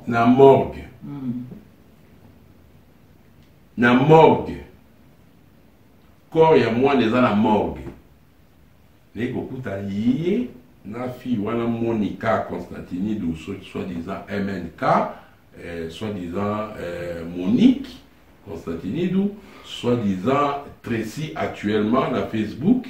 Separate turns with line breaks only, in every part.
Na morgue. Na morgue. Corps ya moi les na morgue. Les kokuta yé na fille wana Monica Constantinidou soi-disant MNK, soi-disant Monique Constantinidou, soi-disant Tracy actuellement na Facebook.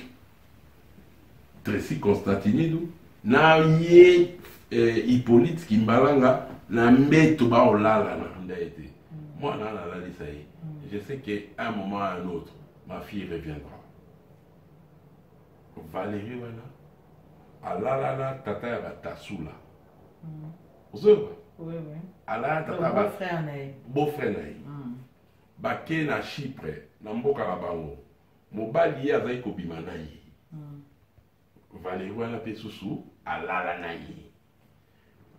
Tracy Constantinidou na yé Hippolyte Kimbalanga na mbeto ba olala na ndaite. Moi na la ça y est. Je sais qu'à un moment ou à un autre ma fille reviendra. Valérie wana alala na tata ya batasula. Vous savez?
Oui oui.
Alala tata ba
frère naï.
Beau-frère naï. Baké na Chypre na mboka na bango. Mobali ye azai kobima na ye. Valérie wana pe susu alala na ye.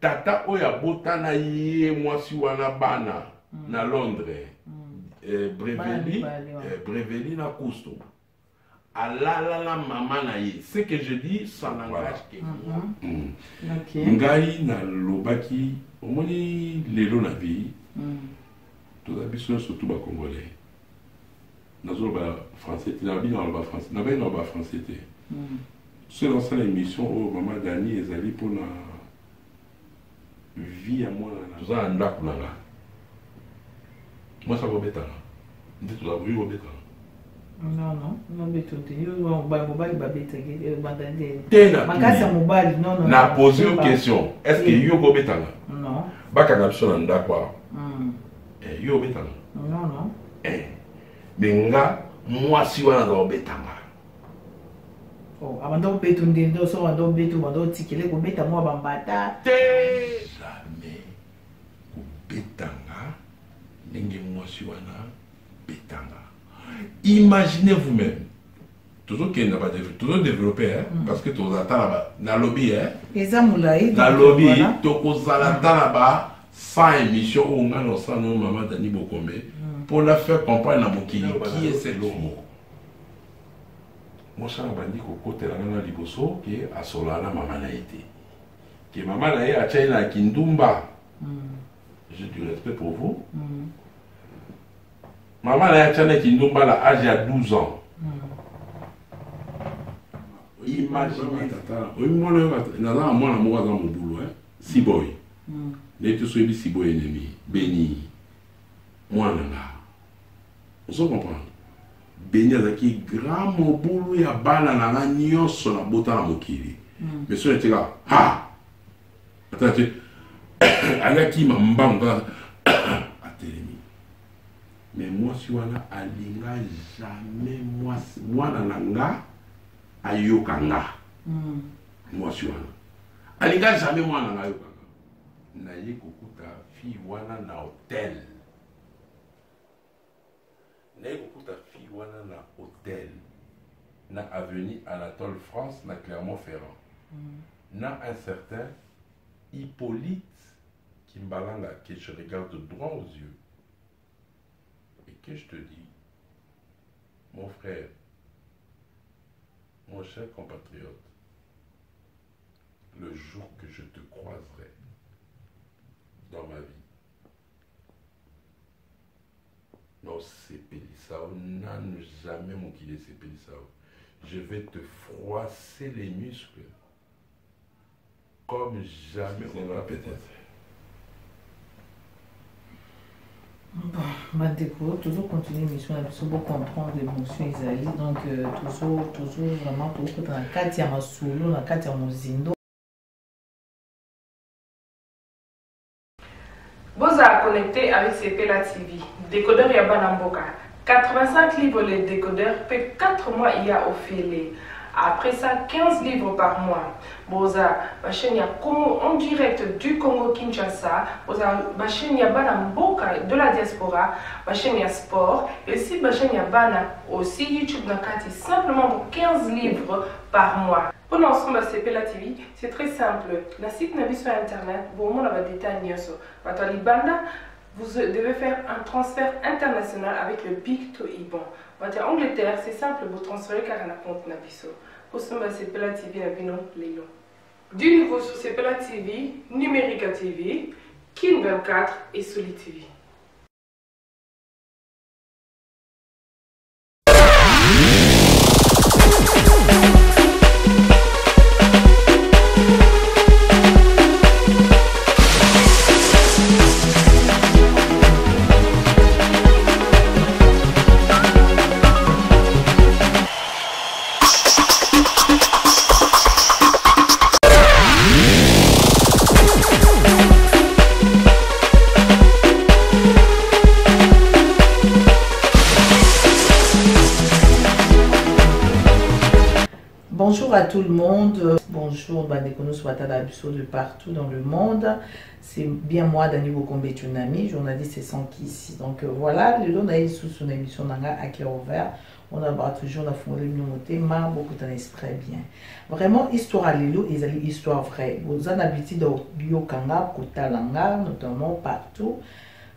Tata oya bota na ye mwasi wana bana na Londres. Breveli na Cousteau. Alala la maman na ye. Ce que je dis, ça n'engage que moi. Ngai na lobaki, omoni lelo na vie. Tout d'habitude surtout ba congolais. Nazo ba français, na bi na ba français. Na ba na ba français té. C'est dans cette émission où maman Dani ezali pour na vie à moi na. Tout ça anda kunanga. Moi ça va bêta. Ndi tout abri va bêta.
Non, non bêta te. Yo ba mobile ba bêta ke bandande.
Makasa
mobile non.
Na poser une question. Est-ce que yo go bêta là?
Non.
Ba ka ngapso na ndakwa. Yo bêta là.
Non, non.
Benga mwasi wana za bêta nga.
Oh, abando betu ndindo so ando betu bando tikele ko beta mo bambata.
Jamais ko betanga ndenge mwasi wana betanga. Imaginez vous-même. Toujours qu'il n'a pas toujours développé parce que tous attends là na lobby na lobby to ko zala là-bas sans émission où on a no sa no maman Dani Bokombe pour la faire comprendre na mokili qui est cette fille. Moi, je suis côté la liboso qui est à Solana maman a été. Que maman a été à China Kindumba. J'ai du respect pour vous. Maman a été à China Kindumba à l'âge de 12 ans. Imaginez. Oui, moi, je dans mon boulot. Si boy. Les tous ceux qui si boy ennemi. Béni. Moi, là. Vous comprenez? Béni azaki grand mobulu ya bana na nga nyonso na bota na mokili. Mais so était là, ha! Attends, alaki mambanga atelemi. Mais moi si wana alinga jamais moi na nga ayoka nga. Moi si wana. Alinga jamais moi na nga ayoka nga. Na ye kokuta fi wana na hotel. Na ye kokuta wana na hôtel na avenue Anatole France na Clermont-Ferrand na un certain Hippolyte Kimbalanga que je regarde droit aux yeux et que je te dis mon frère, mon cher compatriote, le jour que je te croiserai dans ma vie, non, c'est Pélissao, non, jamais mon qu'il est c'est Pélissao. Je vais te froisser les muscles comme jamais on l'a peut-être.
Bon, Madeko, toujours continuer l'émission, pour comprendre l'émotion Isaïe. Donc, toujours vraiment, pour que dans la carte, il y a un solo, dans la carte, il y a un zindo.
Vous êtes connecté avec CPLA TV. Décodeur Yabanamboka. 85 livres les décodeurs, puis 4 mois il y a au filet. Après ça, 15 livres par mois. Boza, ma chaîne en direct du Congo-Kinshasa. Boza, ma chaîne Bana Mboka de la diaspora. Ma chaîne sport. Et aussi, ma chaîne Bana aussi YouTube Nakati. Simplement pour 15 livres par mois. Pour l'ensemble de CP La TV, c'est très simple. Le site n'a sur internet. Bon, on a des détails. Vous devez faire un transfert international avec le Big to Iban. En Angleterre, c'est simple, vous transférez car on a compte Nabiso. Pour ce moment, c'est Pela TV, Nabino, Lélo. Du nouveau sur Pela TV, Numérica TV, Kin 24 et Soli TV.
Bonjour à tout le monde, bonjour Bandekono Swatadabiso de partout dans le monde. C'est bien moi, Dani Bokombe Tunami, journaliste et sans qui ici. Donc voilà, le long d'ailleurs sous son émission Nanga à cœur ouvert, on aura toujours la fondée de nos beaucoup d'un esprit bien. Vraiment, histoire à l'élo, ils allaient histoire vraie. Vous en habitez dans Biokanga, Kotalanga, notamment partout.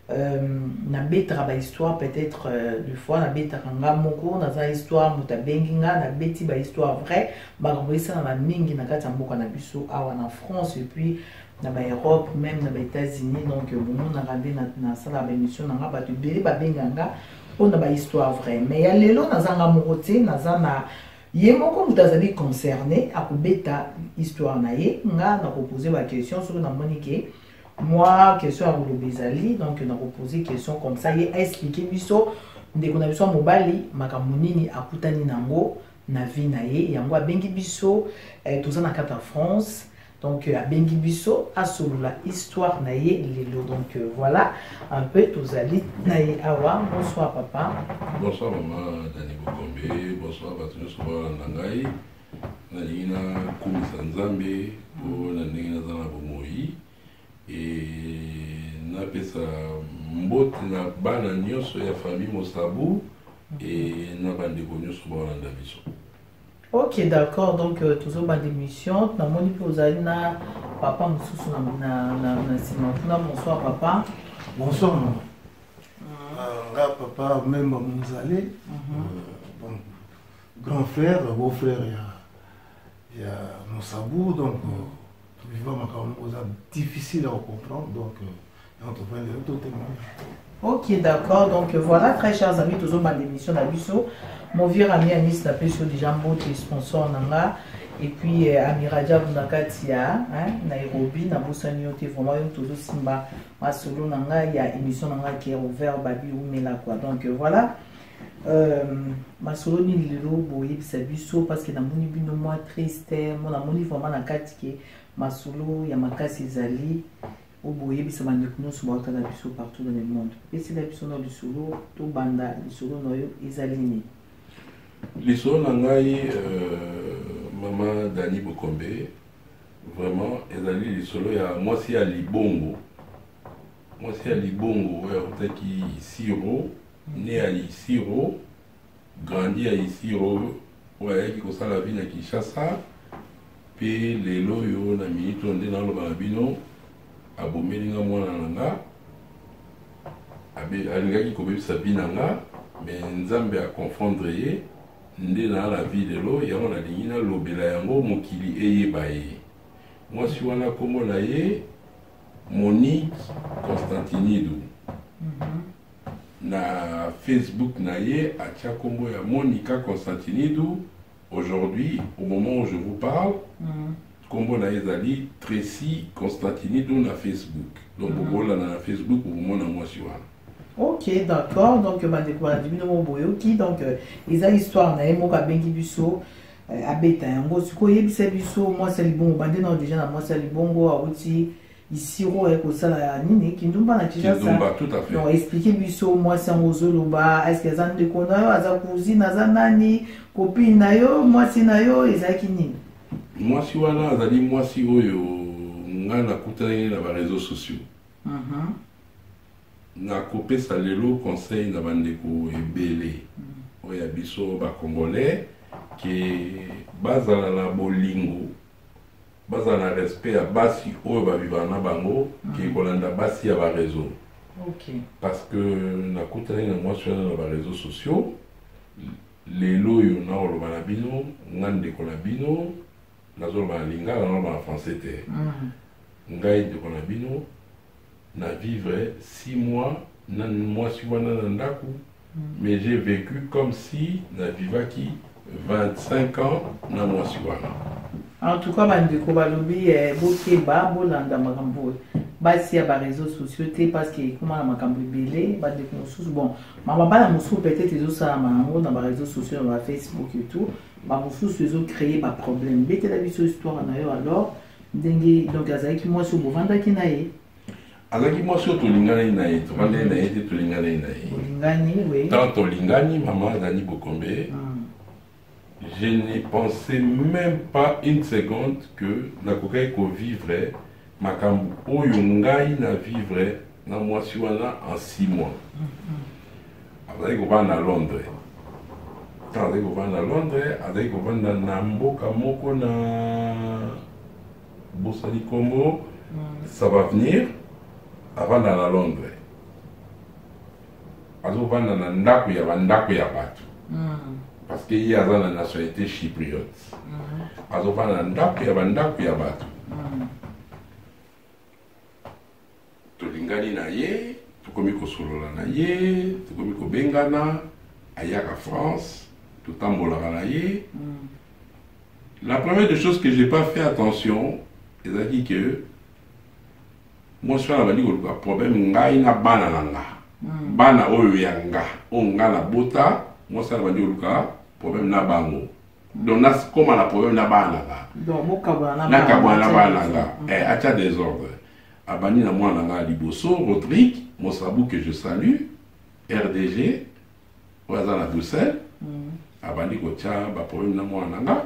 Na betra histoire peut-être des fois na betra nga moko na za histoire mutabenginga na beti ba histoire vrai ba ngobisa na mingi na kati mboka na biso awa na France et puis na ba Europe même na ba États-Unis donc bon na randé na sala ba émission na nga ba tubeli ba benganga on a ba histoire vrai mais ya lelo na za nga mokote na za na ye moko mutazali concerné a kubeta histoire na ye nga na poser ba question sur na monique. Moi, question à Roulobezali, donc on a posé question comme ça, il a expliqué biso, dès qu'on a besoin mobali, makamunini akutani nango, na vie naye, yango a bengi biso, tout ça na carte France, donc a bengi biso, a solo la histoire naye, lelo, donc voilà, un peu tous ali naye awa, bonsoir papa.
Bonsoir maman, Dani Bokombe, bonsoir Batounou Soba Nangaï, Nalina Koumisa Nzambe, pour la Nengina Zana Bomoï. Et napesa mbote na bana nyonso ya famille Mosabu et na bandeko nyonso balanda biso.
Ok, d'accord, donc toujours ma démission. Na moni pozali na papa mususu na sima. Bonsoir papa.
Bonsoir maman. Là papa même Mouzalé, bon, grand frère, beau frère il y a Mosabu donc vivant difficile à comprendre, donc on trouve les autres témoignages.
Ok, d'accord, donc voilà, très chers amis, toujours ma démission d'Abisso. Mon vieux ami Anis Napesio déjà qui est sponsor Nanga, et puis Amiraja Bunakatia, Nairobi, Nabosaniote, vraiment, toujours Simba, Masolo Nanga, il y a émission Nanga qui est ouverte, Babi ou Mela quoi. Donc voilà. Masolo ni lelo boye bisabiso parce que na moni bino moi triste, mon amoni vraiment na kati Masolo ya makasi ezali o boye bisa bandekuno so ba kala biso partout dans le monde. Et c'est la biso na bisolo to banda bisolo noyo ezali ni.
Lisolo nangai maman Dani Bokombe vraiment ezali lisolo ya mwasi ya libongo. Mwasi ya libongo ya utaki siro né à Isiro, grandi à Isiro, ouais, qui a la vie à Kinshasa, puis les loyaux, na minute, on est dans le barabino, à Bomélinga, moi, nanga, à l'ingaki, qui a sa vie, nanga, mais Nzambe a confondre, ndé dans la vie de l'eau, et on a dit, l'obéla yango, mon kili eye baye. Moi, si on a comme on a Monique Constantinidou. Na Facebook naye atia kombo ya Monica Constantinidou. Aujourd'hui, au moment où je vous parle, kombo naye zali Tracy Constantinidou na Facebook. Donc vous là na Facebook pour vous moi si wana.
Ok, d'accord. Donc donc ils ont histoire naye moka bengi biso abeta yango siko yebisa biso moi c'est bon bande na déjà na moi c'est bongo awuti isiro ekosala nini kindumba na Kinshasa.
Kindumba, tout à fait.
Donc expliquer biso moi c'est en zoloba, est-ce que ça ne connaît aza cousine aza nani, copine na yo, moi si na yo ezaki nini?
Moi si wana azali moi si oyo nga na kutana na ba réseaux sociaux. Na kopesa lelo conseil na bandeko ebele. Oya biso ba congolais ke bazala na bolingo. Bazala na respect ya basi oyo ba vivana bango ke kolanda basi ya ba réseau.
OK.
Parce que na kutana na moi sur na ba réseaux sociaux lelo yo na oloba na bino ngande ko na bino nazoloba na lingala na ba français te. Ngai de ko na bino na vivre 6 mois na moi si wana na ndaku mais j'ai vécu comme si na vivaki 25 ans na moi si wana.
En tout cas, bandeko balobi bokeba bolanda makambo basi ya ba réseaux sociaux te parce que comment la makambo belé bandeko mosusu bon mama bana mosusu peut-être ils osala mango na ba réseaux sociaux na Facebook et tout ba mosusu ils ont créé ba problème bete la biso histoire na yo alors ndenge donc azaki moi sur bovanda ki na ye
azaki moi sur tolingana na ye tolingana na ye tolingana na ye
tolingani oui
tant tolingani maman Dani Bokombe. Je n'ai pensé même pas une seconde que nakokai ko vivre makambu oyo ngai na vivre na mwasi wana en 6 mois. Azali ko vanda na Londres. Azali ko vanda na Londres, azali ko vanda na mboka moko na Bosali Kombo. Ça va venir avant na Londres. Azali ko vanda na ndako ya bato. Parce qu'il y a la nationalité chypriote. Azovana ndaku ya batu. Tolingani na ye, tukomi ko solola na ye, tukomi ko bengana, ayaka France, tutambolaka na ye. La première des choses que j'ai pas fait attention, c'est dit que moi je suis là le problème ngai na bana nanga. Bana oyo yanga, onga na bota, moi ça va dire le problème na bango. Donc na comment la problème na bana là.
Donc mokabana
na bana là. Acha désordre. Abani na moi na liboso Rodrigue, Mosabou que je salue, RDG, Oazana Bruxelles. Abani ko tia ba problème na moi nanga.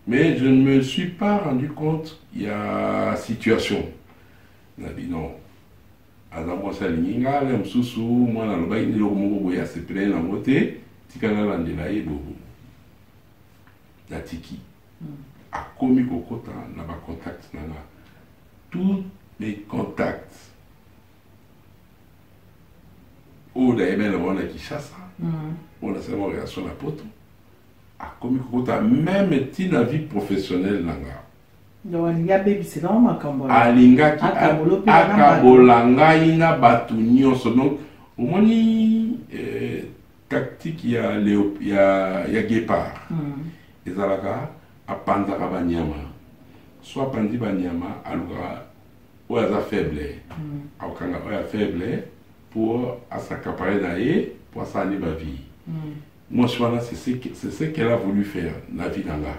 Mais je ne me suis pas rendu compte il y a situation. Na dit non. Azamo salinga le msusu mwana loba ni lo moko ya se plaît na moté tikana landela ye bobo na tiki akomi kokota na ba contact nanga tous mes contacts o da ebele wana Kinshasa on a seulement relation na poto akomi kokota même tina vie professionnelle nanga. Alingaki akabola ngai na batu nyonso. Donc omoni tactique ya guépard ezalaka apanzaka banyama soit pandi banyama aluka oyo aza faible akokanga oyo faible pour asaccaparer na ye pour asali ba vie. Moi c'est ce qu'elle a voulu faire na vie nanga.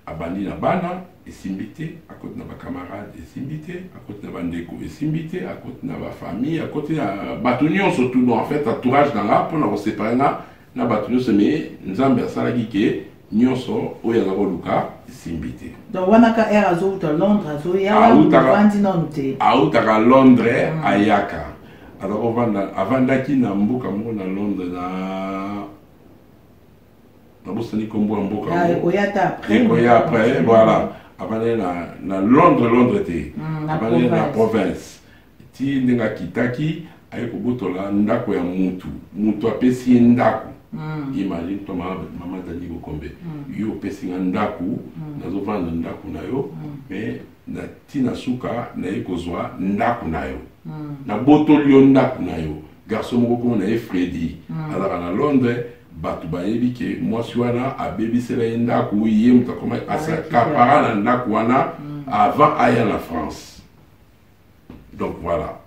Abandi na bana esimbité à côté na ba camarades esimbité à côté na bandeko esimbité à côté na ba famille à côté na batunion surtout donc en fait entourage dans là pour na séparer na batunion mais nzambe asalaki ke nyonso oyo za luka esimbité.
Donc wana ka era zo to Londres zo ya bandi nonte
autaka Londres ayaka alors avandaki na mboka mo na Londres na Bosani Kombo en Boka. Après, voilà. Avant na Londres était. Avant la province. Ti ndinga kitaki ayeko botola ndako ya mutu apesi ndako. Imagine toi maman Dani Bokombe. Yo pesi ndako nazo vanda ndako na yo mais na tina suka na ekozwa ndako na yo. Na botolio ndako na yo. Garçon moko na Freddy. Alors na Londres batu bayebi ke mwasi wana abebisela ye ndako ye mutu akoma asakapara na ndako wana avant aya na France. Donc voilà.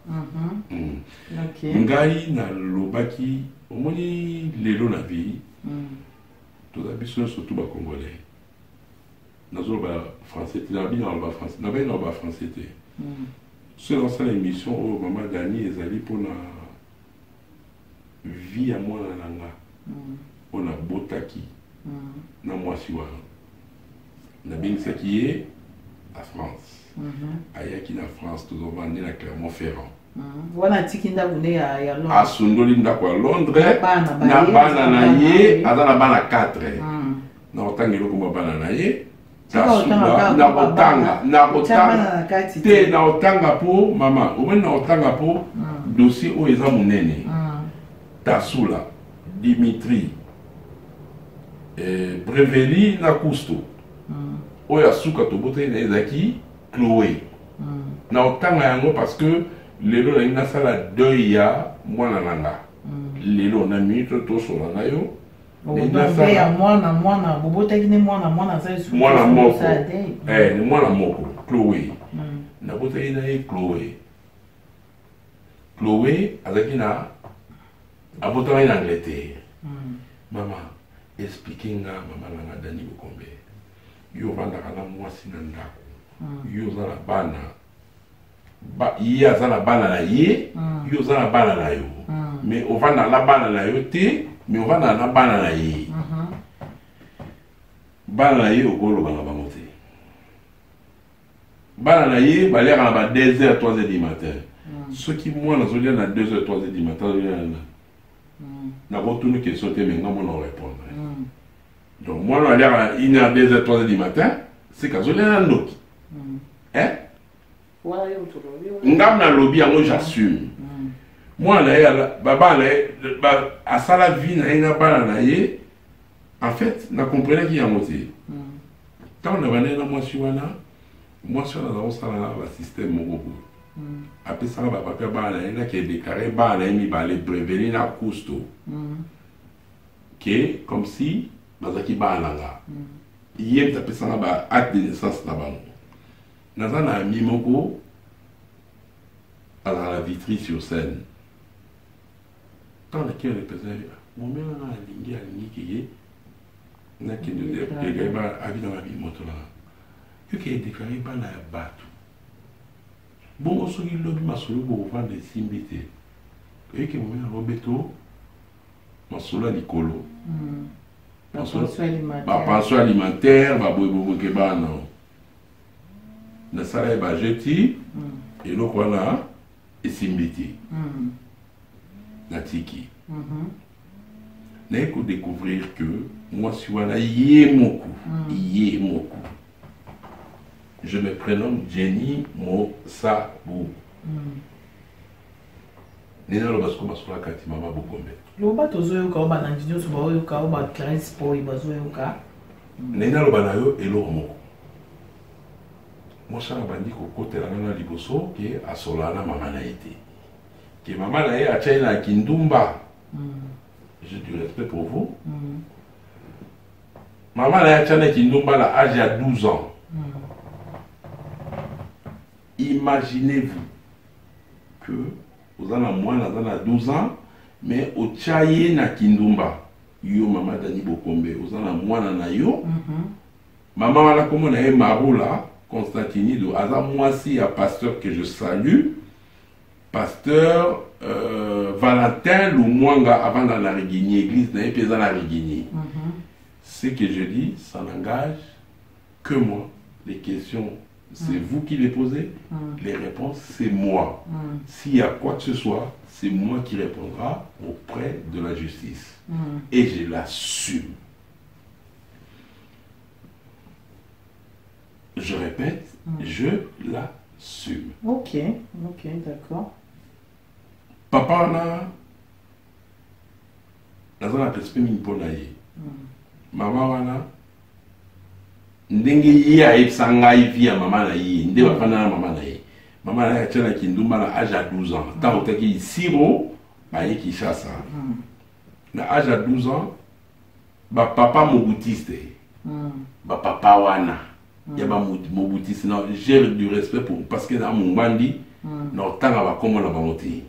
Ngai na lobaki omoni lelo na vie toza biso surtout ba congolais nazoba français te na bino ba français na bino ba français te c'est dans cette émission où maman Dani ezali pona vie à moi nanga on a botaki na mwasi wana na bingisaki ye à France ayaki na France tozovandi na Clermont-Ferrand
wana tikinda bune ya Londres
asundoli ndako ya Londres na bana na ye aza na bana 4 na otanga eloko mwa bana na ye na otanga te na otanga po mama omoni na otanga po dossier oyo eza monene Tassoula Dimitri Breveli na Cousto oyo asuka toboteli na ezaki Chloé na otanga yango parce que lelo na ina sala deuil ya mwana nanga lelo na minute tosola na yo
mwana bobotaki ne mwana
mwana moko ni mwana moko Chloé nabotaki na ye Chloé azalaki na abotama na Angleterre mama explique nga mama nanga Dani Bokombe yo vandaka na mwasi na ndako yo za na bana ye aza na bana na ye yo oza na bana na yo mais ovanda na bana na yo te mais ovanda na bana na ye bana na ye okolobanga bango te bana na ye baleka na ba 2h 3h du matin soki mwana azolia na 2h 3h du matin azolia na kotuni question te mais nga mwana orépondre donc mwana aliaka na 1h 2h 3h du matin c'est kazolia na ndoki ngam na lobi yango j'assume mwana na ye baba na ye asala vie na ye na bana na ye en fait na comprenaki yango te ntango na bana ye na mwasi wana azakosala na basystème moko boye apesaka bapapia bana na ye nake déclaré bana na ye mibale Breveli na Cousto ke comme si bazalaki bana na nga ye mte apesanga ba acte de naissance na bango naza na ami moko azala la Vitry sur scène tant nakei repesa momela nga alingi keye nakende deklare ba abinanga bimoto na yo keye deklare bana ya bato bongo soki lobi masolo bokovanda esimbi te oyeke momela lobeto masolo ya likolo bapension alimentaire baboyeboboke bana nasala ye bajeti eloko wana esimbi te natiki naye kodécouvrir que mwasi wana ye moko je me prénomme Jenny Mosabu nena loba siko masolo kati mama Bokombe
loba tozoyoka oyo banandi nyonso baoyoka oyo baclarise poi bazoyoka
nena loba na yo eloko moko mosala bandi kokotela nga na liboso ke asolana na mama na ye te ke mama na ye atiai na kindumba j'ai du respect pour vous mama na ye atiai na kindumba na âge ya 12 ans imaginez-vous que oza na mwana aza na 12 ans mais otia ye na kindumba yo mama Dani Bokombe oza na mwana na yo mama wana kombo na ye Marula Constantinido aza mwasi ya pasteur que je salue pasteur Valentin Lumwanga avant dans la Rigini église na ye mpe eza na Rigini ce que je dis ça n'engage que moi les questions c'est vous qui les posez les réponses c'est moi s'il y a quoi que ce soit c'est moi qui répondra auprès de la justice et je l'assume. Je répète, je l'assume.
Ok, d'accord.
Papa naza na respect mingi mpo na ye. Mama wana ndenge ye ayebisa ngai vi ya mama na ye nde bafanda na mama na ye. Mama na ye atia na kindumba na âge ya 12 ans. Ntango otaki siro aye Kinshasa. Na âge ya 12 ans bapapa mobutiste bapapa wana ya mobutiste na j'ai du respect pour parce que na mongwandi na otanga bakombo na bango te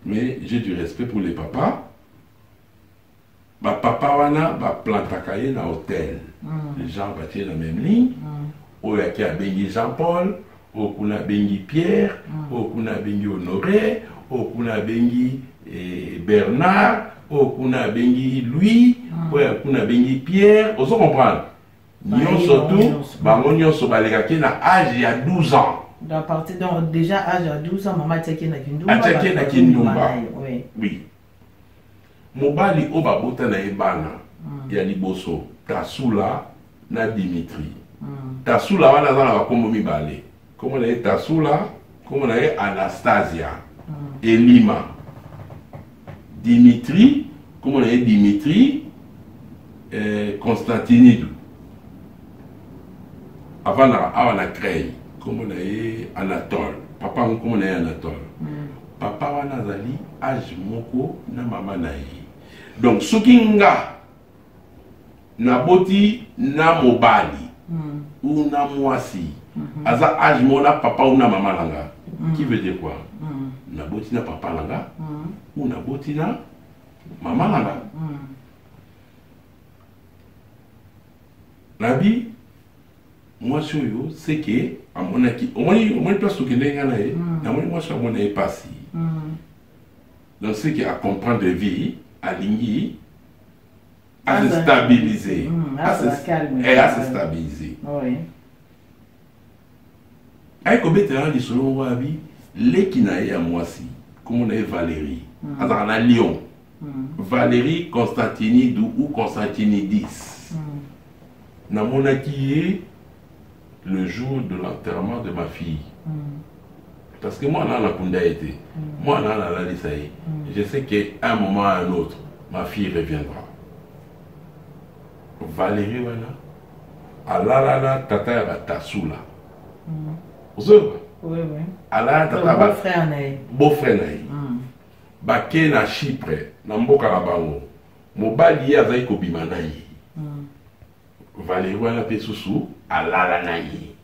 mais j'ai du respect pour les papas ba papa wana ba plantaka ye na hôtel. Les gens battaient la même ligne. Oya ki abengi Jean-Paul, okuna bengi Pierre, okuna bengi Honoré, okuna bengi Bernard, okuna bengi Louis, okuna bengi Pierre. Vous comprenez? Nous surtout, bango nyonso balekaki na âge ya 12 ans.
À partir donc déjà âge à 12 ans, maman tchaki na kindumba.
Tchaki na kindumba. Oui. Mobali o babota na ebana ya liboso Tassoula na Dimitri. Tassoula wana za na kombo mibale. Comme na Tassoula, comme na Anastasia, Elima. Dimitri, comme na Dimitri, Constantinidou. Avant na Créy, comme na Anatole. Papa comme na Anatole. Papa wana zali âge moko na mama na ye. Donc sokinga na boti na mobali ou na mwasi aza âge mona papa ou na mama langa. Qui veut dire quoi? Na boti na papa langa ou na boti na mama langa. Nabi moi sur yo c'est que à mon aki au moins place que n'enga na ye na moi sur mon est passé. Donc c'est qui à comprendre de vie à ligner à se stabiliser et à se stabiliser.
Oui.
Avec combien de temps ils sont wabi les qui n'a à moi si comme on est Valérie à Lyon Valérie Constantinidou ou Constantinidis na mon aki le jour de l'enterrement de ma fille. Parce que moi, là, la Kunda été. Moi, là, la Lissaï. Je sais qu'à un moment ou à un autre, ma fille reviendra. Valérie, voilà. Alala, tata, ya Tassoula. Vous savez?
Oui, oui.
Alala, tata,
beau-frère naï.
Beau-frère naï. Baké na Chypre, na mboka la bango. Mobali ya zai kobima naï. Valérie, voilà, pe sousou. Alala naï.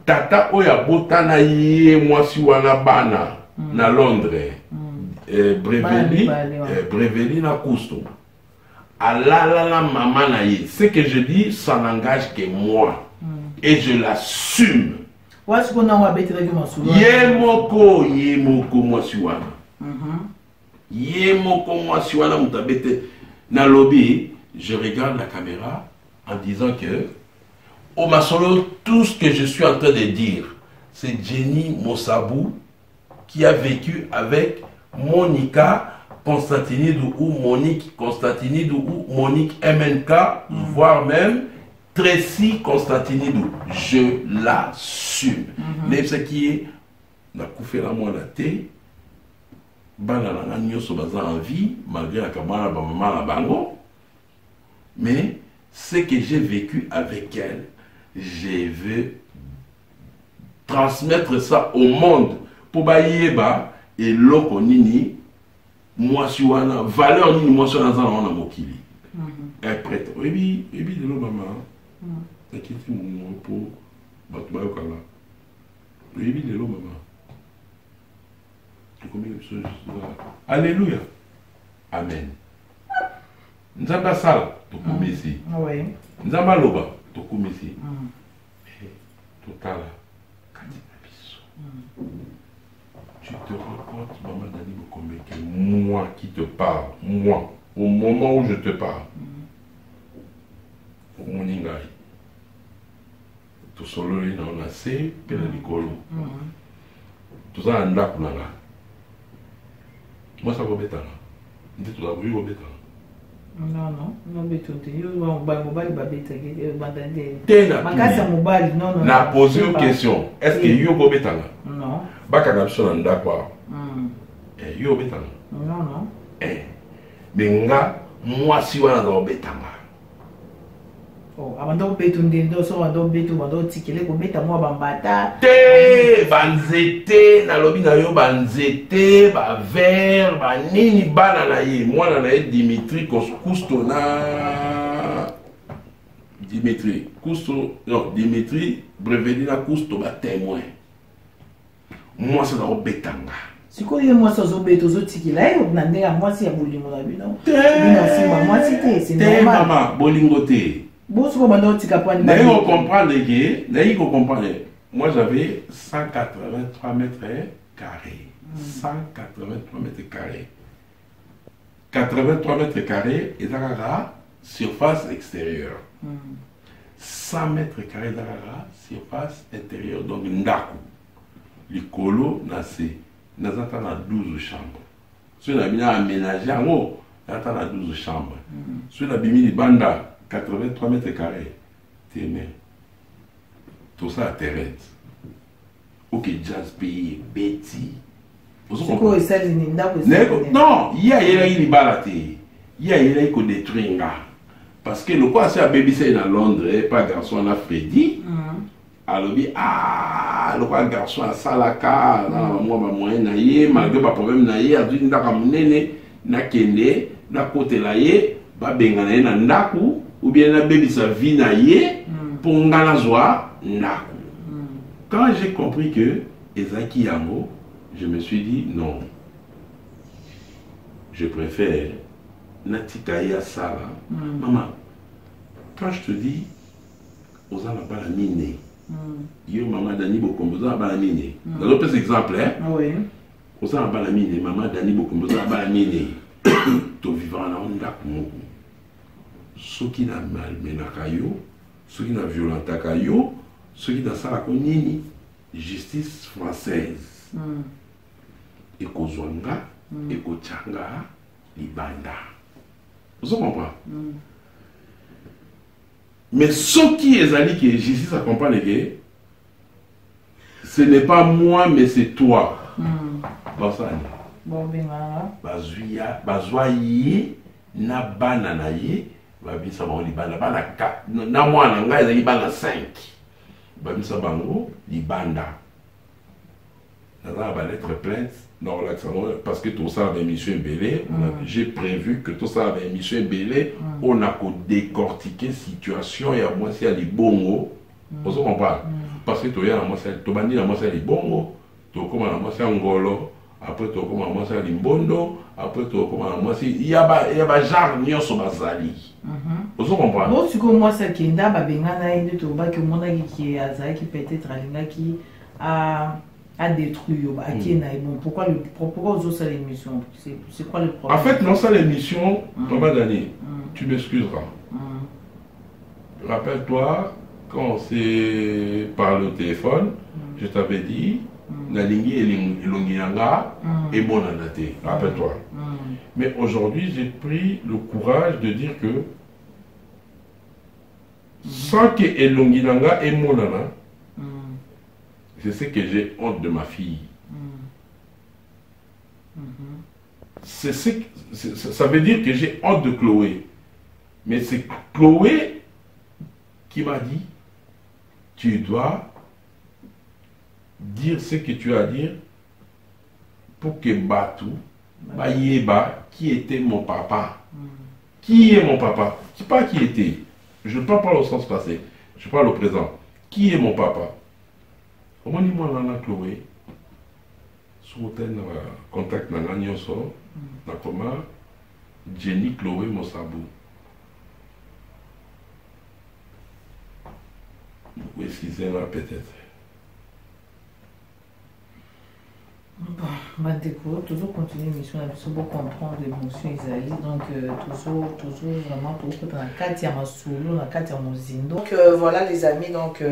Tata oya bota na ye mwasi wana bana na Londres. Breveli na Cousteau. Alala la maman na ye. Ce que je dis, ça n'engage que moi. Et je l'assume. Yemoko mwasi wana. Yemoko mwasi wana mutabete. Na lobby, je regarde la caméra en disant que au Masolo, tout ce que je suis en train de dire, c'est Jenny Mossabou qui a vécu avec Monica Constantinidou ou Monique Constantinidou ou Monique MNK, voire même Tracy Constantinidou. Je l'assume. Mais ce qui est, on a coupé la moine à thé, banana nyoso baza en vie, malgré la camarade maman la bango, mais ce que j'ai vécu avec elle, je veux transmettre ça au monde pour baïeba et loko nini moi wana valeur nini moi sur dans un mokili est prête oui de l'eau maman t'inquiète mon pour batba yokala oui de l'eau maman combien de choses alléluia amen nzamba sala tokumisi
oui
nzamba loba tokumisi totala katina biso tu te rends compte maman Dani Bokombe que moi qui te parle moi au moment où je te parle mon ingai to solo ina ona se pela likolo to za anda kunanga moi ça va betana ndi to za bui go betana
non, non betote. Yo mobali babeta ke bandande.
Tena.
Makasa mobali non.
Na poser une question. Est-ce que yo go betanga?
Non.
Baka na biso na ndakwa. Yo betanga.
Non.
Benga mwasi wana go betanga.
Oh, abando betu ndindo so ando betu bando tikele ko beta mwa bambata.
Te banzete na lobi na yo banzete ba ver ba nini bana na ye mwana na ye Dimitri Cousteau na Dimitri Cousteau non Dimitri Breveli na Cousteau ba témoin moi ça na betanga
Si vous avez moi sans oublier tous autres qui là, vous n'avez à moi si à bolingo la bino. Non, moi c'est normal.
Maman, bolingo té.
Bon, si vous m'avez dit qu'à point de
D'ailleurs, on comprend. Moi, j'avais 183 mètres carrés. 183 mètres carrés. 83 mètres carrés et la surface extérieure. 100 mètres carrés de la surface intérieure. Donc, ndaku. Les colos, nous avons 12 chambres. Si on a bien aménagé en haut, nous avons 12 chambres. Si on a bien mis banda, 83 mètres carrés, tout ça à terre. Ok, jazz payé, Betty.
Non,
il y a des balatés. Il y a des qui détruisent. Parce que le quoi c'est à BBC à Londres, pas garçon à Freddy. Alors, le quoi garçon à Salaka, moi, moyen naïe, malgré pas problème naïe, a dit n'a kamnene, n'a kende, n'a côté naïe, ba bengana na ndaku, ou bien na baby sa vie naïe, pour ngana joie, ndaku. Quand j'ai compris que Ezaki Yamo, je me suis dit non. Je préfère Natikaya Sala. Maman, quand je te dis, aux gens n'a pas la mine. Yo maman Dani Bokombo n'a pas la mine. Dans l'autre exemple,
oui.
Aux gens n'a pas la mine. Maman Dani Bokombo n'a pas la mine. Tu vivant en Onda Kumoku. Ceux qui n'a mal menakayo, ceux qui n'a violenté kayo, ceux qui n'a ça nini, justice française. Et Kozwanga, et Kochanga, Libanda. Vous comprenez? Mais ce qui est allé que justice accompagne, ce n'est pas moi, mais c'est toi.
Bon, bien,
Bazoye, na banana ye, babisa bango libanda, bana 4, na moi na nga ezali bana 5. Babisa bango libanda. Dans la lettre plainte, dans l'accent, parce que tout ça avait émission Bélé, j'ai prévu que tout ça avait émission Bélé, on a décortiqué situation et à moi c'est les bongo. Vous comprenez? Parce que tu as moi c'est les bongo, tu comme moi c'est Angolo, après tu comme moi c'est Limbondo, après tu comme moi c'est il y a genre nyonso bazali. Vous comprenez?
Bon, tu comme moi c'est Kenda babengana inde to ba que mon qui est azai qui peut-être alinga qui a détruit bon, pourquoi vous avez ça l'émission? C'est quoi le problème?
En fait, non, ça l'émission, Maman Dani, tu m'excuseras. Rappelle-toi, quand on s'est parlé au téléphone, je t'avais dit, Nalingi et Longianga et mon anaté. Rappelle-toi. Mais aujourd'hui, j'ai pris le courage de dire que sans que Elongilanga et mon anaté, je sais que j'ai honte de ma fille. Ça veut dire que j'ai honte de Chloé. Mais c'est Chloé qui m'a dit, tu dois dire ce que tu as à dire pour que Batou, Bayeba, qui était mon papa. Qui est mon papa? Pas qui était. Je ne parle pas au sens passé. Je parle au présent. Qui est mon papa? Comment dit moi là Chloé? Sous un contact na nyonso na comment Jenny Chloé Mosabou. Vous excusez-moi peut-être.
Bon, toujours continuer l'émission pour comprendre l'émotion Isalie. Donc, toujours vraiment, tout dans la carte, il y a un solo, dans la carte, il y a un zindo. Donc, voilà les amis, donc,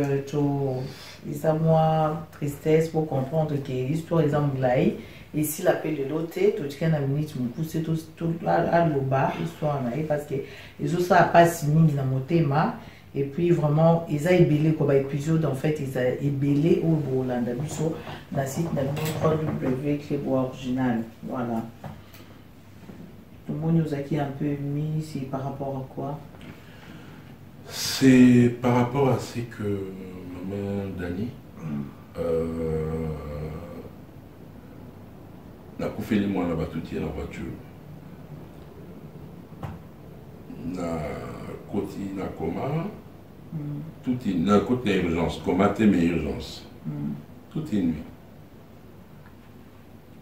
les amours, tristesse pour comprendre que l'histoire est en glaï. Et si l'appel de l'autre, tout ce qu'il y a une minute, c'est tout à l'oba, l'histoire en parce que les autres, ça n'a pas signé dans mon thème. Et puis vraiment, ils ont ébélé comme épisode, en fait, ils ont ébélé au Bolanda, sur le site www Clébois original. Voilà. Tout le monde nous a qui un peu mis, c'est par rapport à quoi?
C'est par rapport à ce que maman Dani n'a pas fait les mois là-bas tout la voiture. Na côté na coma. Tout est côté urgence, coma mais urgence. Tout est nuit.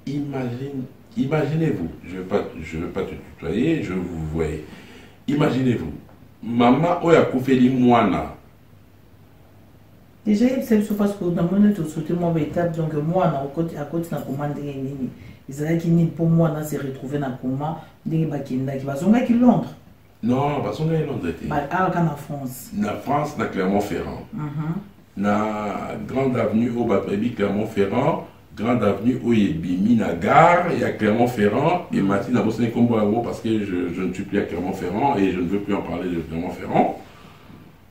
Imaginez-vous, je veux pas te tutoyer, je vous vois. Imaginez-vous, maman oya koufeli mwana.
Déjà, c'est le parce que dans mon état, sauté mon étape, donc moi, à côté de la commande, ils allaient qui pour moi, là, se retrouver dans le coma, des bakina qui va son gars qui Londres.
Non, parce qu'on est Londres.
Ah, en France.
Na France, na Clermont-Ferrand. Na Grande Avenue au Batrebi, Clermont-Ferrand. Grande Avenue au Yébimi, na gare, il y a Clermont-Ferrand. Et maintenant, je ne sais parce que je ne suis plus à Clermont-Ferrand et je ne veux plus en parler de Clermont-Ferrand.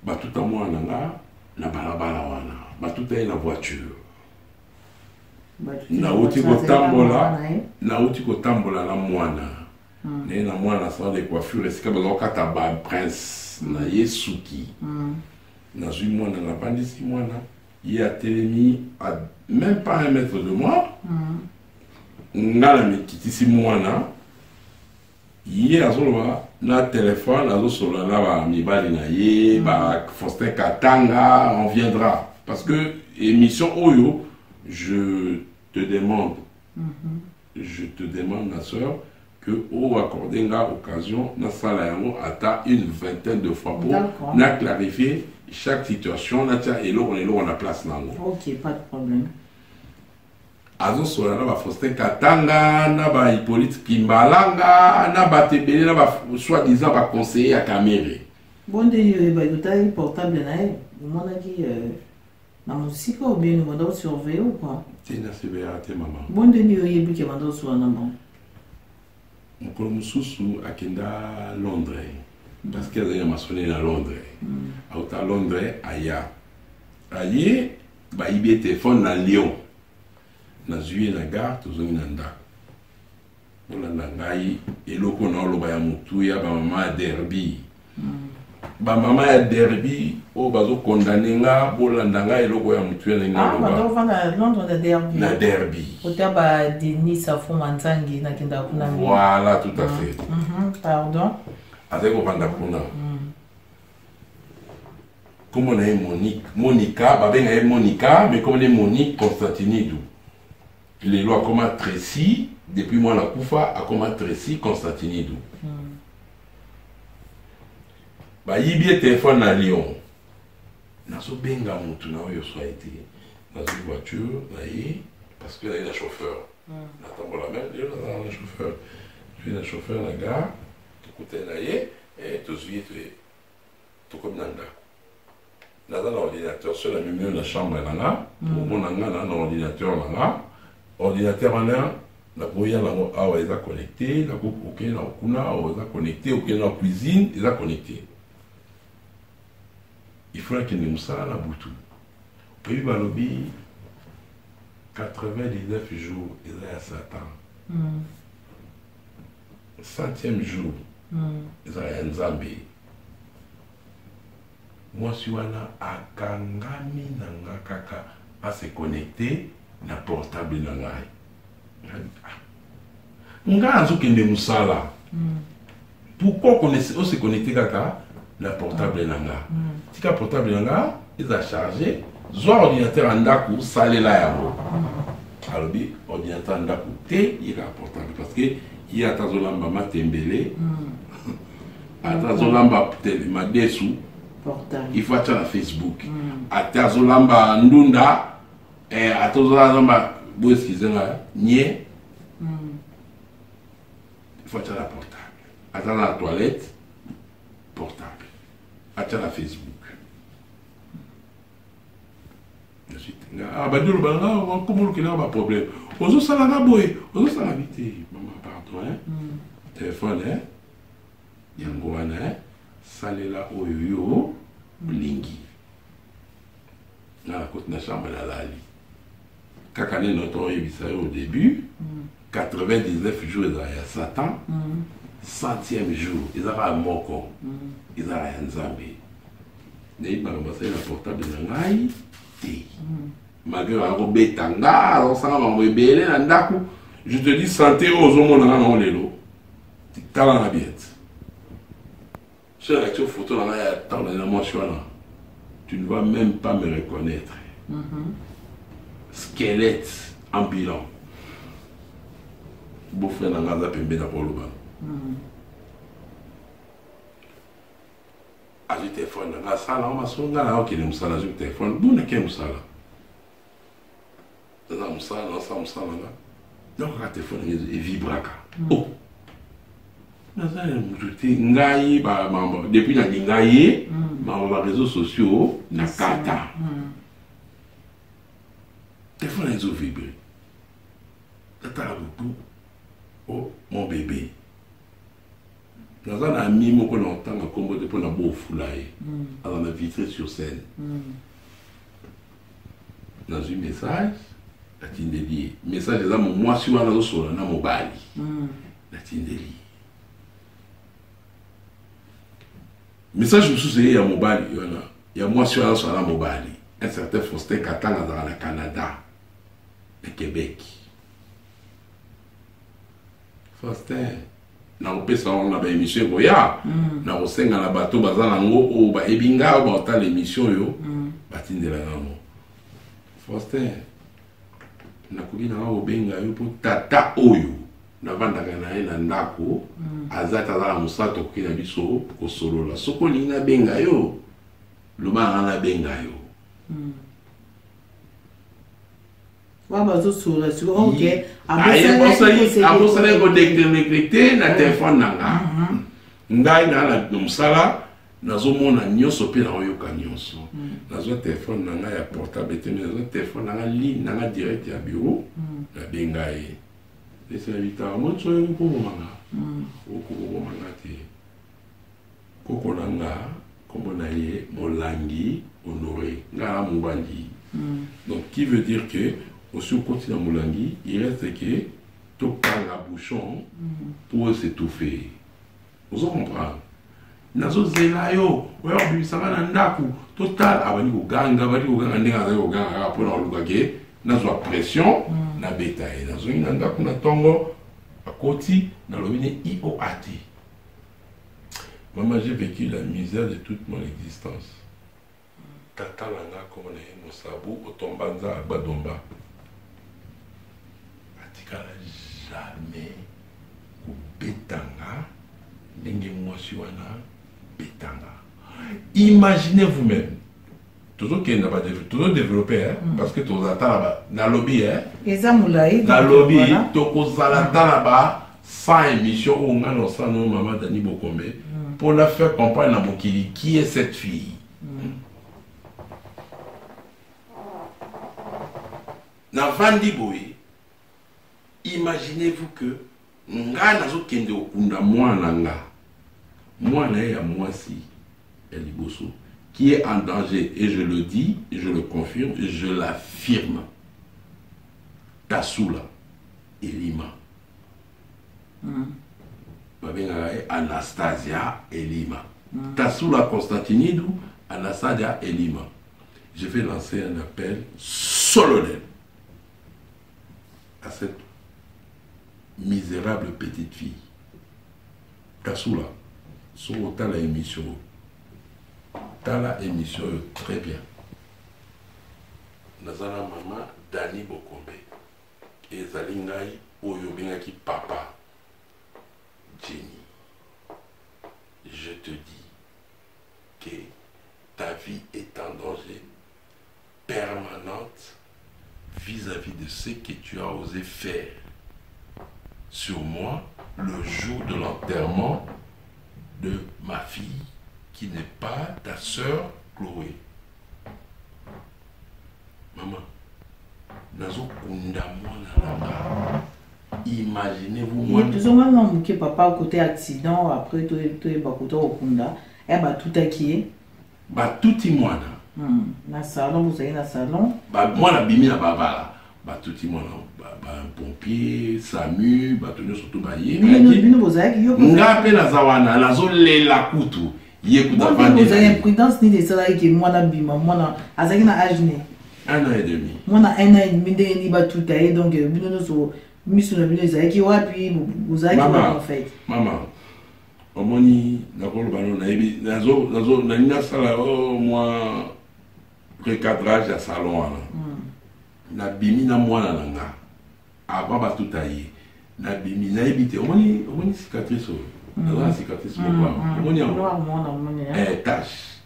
Bah, tout à moi, na balabala wana. Bah, tout est la voiture. Na uti kotambola na mwana. Na mwana sa de coiffure, c'est comme un kataba prince na Yesuki. Na zui mwana na bandisi mwana. Il a télémis à même pas 1 mètre de moi. Ngala mi kitisi mwana. Il a na téléphone, a solo na ba mibali na ye, ba Faustin Katanga, on viendra. Parce que émission Oyo, je te demande, ma soeur, que au accordé une occasion, na sala yango ata une 20aine de fois pour na clarifier chaque situation, na tia elo on a place nango.
Ok, pas de problème.
Azo sola na ba Faustin Katanga, na ba Hippolyte Kimbalanga, na ba tebele na ba soi-disant ba conseiller à Caméré.
Bon de ba yota portable na e, mon aki na musique ou bien nous va surveiller ou quoi?
C'est na sévérité maman.
Bon de ni yebi ke mando so na bon.
Mokolo mususu akenda Londres. Parce qu'elle a maçonné à Londres. À Londres, aya. Aye, bah il y a téléphone à Lyon. Na zuye na gare, tozongi na ndako. Bolanda ngai, eloko na oloba ya mutu ya ba mama derby. Ba mama ya derby, o bazo condamner nga, bolanda ngai eloko ya mutu ya na
oloba. Ah, ba vanga Londres na derby.
Na derby.
Otaba Denis Safo Manzangi na kenda kuna.
Voilà, tout à fait.
Pardon.
Avec Opanda Kuna. Comme on est Monica, Babeng est Monica, mais comme on est Monique Constantinidou. Les lois comme Tracy, depuis moi la Koufa, a comme Tracy Constantinidou. Bah, il y a téléphone à Lyon. Naso benga mutu na oyo soit été dans une voiture, parce que là il y a un chauffeur. Attends, la même, il y a un chauffeur. Je suis un chauffeur à la gare. Écoutez, et tout de suite, tout comme Nanda. Dans l'ordinateur, sur la même de la chambre, là, pour mon anga, dans l'ordinateur, là, ordinateur, là, la brouillard, là, on est connecté, la coupe, ok, là, on est connecté, ok, dans la cuisine, il est connecté. Il faut qu'il nous ça, la boutou. Puis, bah, lobby, 99 jours, il est à Satan. 100e jour. Israël Nzambe. Moi, je suis à Kangami Nanga Kaka à se connecter na portable Nanga. Nga Azukende Moussala. Pourquoi on se connecter Kaka na portable Nanga? Si le portable Nanga, il a chargé, soit ordinateur Andaku, salé là yabo. Alors, ordinateur Andaku, il y a portable parce que il y a Tazolamba Matembele. Atazolamba Madesu, il faut être sur Facebook. Atazolamba Ndunda, et Atazolamba Boueskizena Nye, il faut être sur la portable. Attends la toilette, portable. Attends la Facebook. Ah, bah, nous, comment on a un problème? On s'en a boy, on s'en a vite. Maman, pardon, hein? Téléphone, hein? Yangoana, Salela Oyoyo, Blingi. Dans la côte de la chambre, la lali. Quand on est notre au début, 99 jours, ils ont Satan. 100e jour, ils ont un moko. Ils ont un Nzambe. Ils ont un portable de Nangaï. Malgré un betanga, on s'en va rebelle, je te dis santé aux hommes, on a l'élo. Tu as la biette. Sur la photo, tu ne vas même pas me reconnaître. Squelette ambulant. beau-frère n'a pas pembé dans le bas. A le téléphone, na sala, on m'a sonné là, ok, le musala, le téléphone, bon, n'est-ce que musala? Na musala, na sa musala là. Donc, le téléphone est vibraka. Oh! Na ça, je ngai, bah, depuis la ngai, les réseaux sociaux, na kata. Le téléphone est vibré. Tata beaucoup. Oh, mon bébé. Dans un ami, moi, qu'on entend un combo de la beau foulaille. Alors, on a vitré sur scène. Dans un message, la tindeli. Message, c'est moi, si on a sur la mobile. La tindeli. Message, je suis il y a mobile. Il y a moi, si on a sur la mobile. Un certain Faustin Katanga dans le Canada, le Québec. Faustin. Na opesa on a émission boya na osenga na bato bazana ngo o ba ebinga ba ta l'émission yo batindela ngamo Faustin na kubina ngo benga yo po tata oyo na vanda kana na ndako azata za musato kina biso ko solo la soko linga benga yo luma na benga yo
bazo sura sur ok
abosala ko déconnecté na téléphone nanga ngai na musala nazomona nyonso pe na oyoka nyonso nazo téléphone nanga ya portable te nazo téléphone nanga ligne nanga direct ya bureau na bengai c'est évitable moi so yo ko manga ko manga te koko nanga kombo na ye Molangi Honoré ngala mubandi donc qui veut dire que aussi au continent Molangi, il reste que tout par la bouchon pour s'étouffer. Vous comprenez? Nazo zelayo, ouais, ça va dans ndaku total. Abani ko ganga, ndenga za ko ganga pour na lukake, nazo pression na bétail. Nazo ina ndaku na tongo à côté na lobine IOAT. Maman, j'ai vécu la misère de toute mon existence. Tata langa comme on est Mosabu, Otombanza, Badomba. Jamais betanga ndenge mwasi wana betanga. Imaginez vous-même toujours qu'il n'a pas développé parce que tous attends na lobby na lobby tokozala talaba sans émission où on a ça non maman Dani Bokombe pour la faire comprendre na mokili qui est cette fille. Na vandi boy. Imaginez-vous que nga nazo kende okunda mwana nga mwana ya mwasi ya liboso qui est en danger et je le dis et je le confirme et je l'affirme. Tassoula Elima Anastasia Elima Tassoula Constantinidou Anastasia Elima. Je vais lancer un appel solennel à cette misérable petite fille. Tassoula, sur la émission. Tala émission très bien. Nazana maman Dani Bokombe. Et Zalingai Oyobingaki papa. Jenny. Je te dis que ta vie est en danger permanente vis-à-vis de ce que tu as osé faire sur moi le jour de l'enterrement de ma fille qui n'est pas ta sœur Chloé. Maman, nazo kunda mwana. Imaginez-vous moi.
Papa côté accident après tout est bakuto okunda et ba tout qui
ba tout mwana.
Na salon vous avez na salon.
Ba moi la bimi na baba ba tout mwana ba un pompier SAMU ba tenu surtout ba yé.
Bino bozaki yo.
Ngape na zawana nazo lela kutu. Yekuta
vandi. Vous avez imprudence ni des salariés qui moi na bima moi na azaki na âge né.
1 an et demi.
Moi na 1 an et demi ni ba tout taillé donc bino no so mission na bino ezaki wapi bozaki en fait.
Maman. Omoni nakolo bano na ebi nazo na nina sala moi recadrage à salon wana. Na bimi na mwana nanga. Avant ba tout taillé. na bimi na ebite omoni cicatrice la cicatrice omoni tache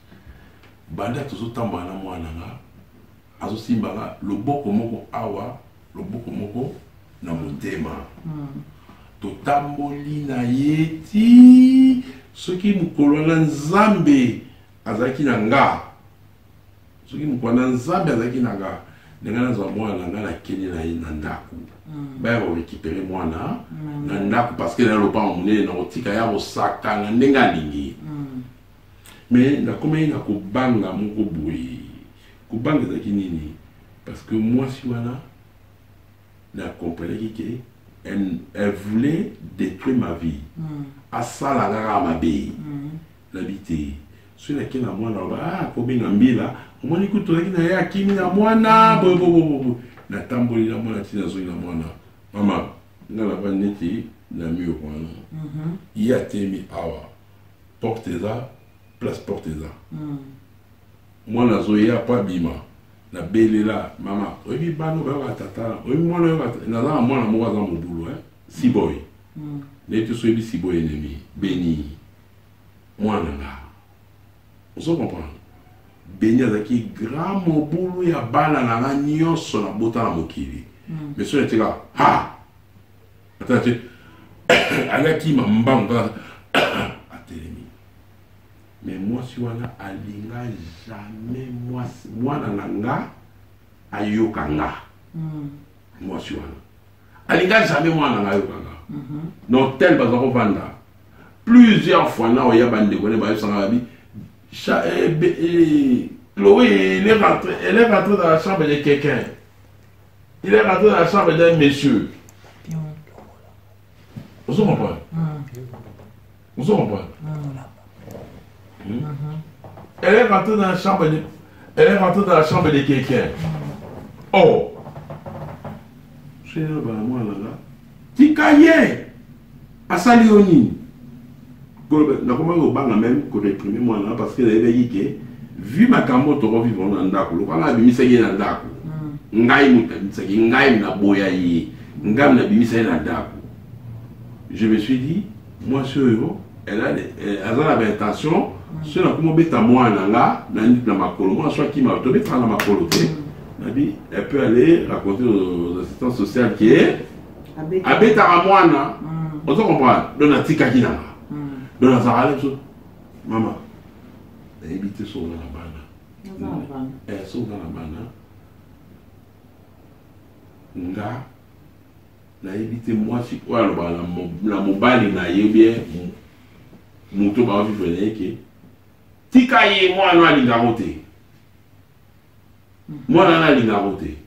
banda tozotamba na mwana nga azosimbanga loboko moko awa loboko moko na motema totamboli na ye ti soki mokolo na nzambe azalaki na nga soki mokolo na nzambe azalaki na nga ndenge nazwa mwana nga nakende na ye na ndako baya korekipere mwana na ndako parceke na lopango monene na kotika ya kosakana ndenge alingi me nakomai na kobanga moko boye kobanga ezalaki nini parce que mwasi wana na comprenaki ke elle voulait détruire ma vie asala kaka mabe nabi te soki nakei na mwana loba kobenga mbila omoni kutu tozalaki na ye akimi na mwana boye natamboli na mwana ti nazongi na mwana mama nga naba neti na mur wana ye atemi awa porte eza place porte eza mwana azoya po abima nabelela mama oyebi bana obayaka tata oyebi mwana naza na mwana moko aza mobulu siboy neti so oyebi siboy enemi beni mwana nga ozo comprendre beni azalaki grand mobulu ya bana na nga nyonso na bota na mokili mais so netika ha ata te alakima mbangu atelemi mais mwasi wana alinga jamais mwana na nga ayoka nga mwasi wana alinga jamais mwana na nga ayoka nga na hotel baza kovanda plusieurs fois na oya bandeko ne bayosanga babi Chloé, elle est rentrée dans la chambre de quelqu'un. Il est rentré dans la chambre d'un monsieur. Vous comprenez? Vous comprenez? Elle est rentrée dans la chambre de... Elle est rentrée dans la chambre de quelqu'un. Oh! Je suis là, moi, là. Tikaye! Asalioni! Na comment on va même réprimer moi là parce que les gens vu ma camotte au vivre en ndako le quand abimisa ye na ndako ngai mutabisa ngai na boya yi ngam na bimisa na ndako je me suis dit moi sur elle a l'intention sur la comment beta moi na makolo moi soit qui m'a tombé dans la makolo na dit elle peut aller raconter aux assistants sociaux qui est abeta moi na on se comprend donc tika kinanga donc la Sarah maman éviter sur la bana sur la bana nga na éviter moi si quoi la mobile na yebie muto ba vivre que tika ye moi na linga roté moi na linga roté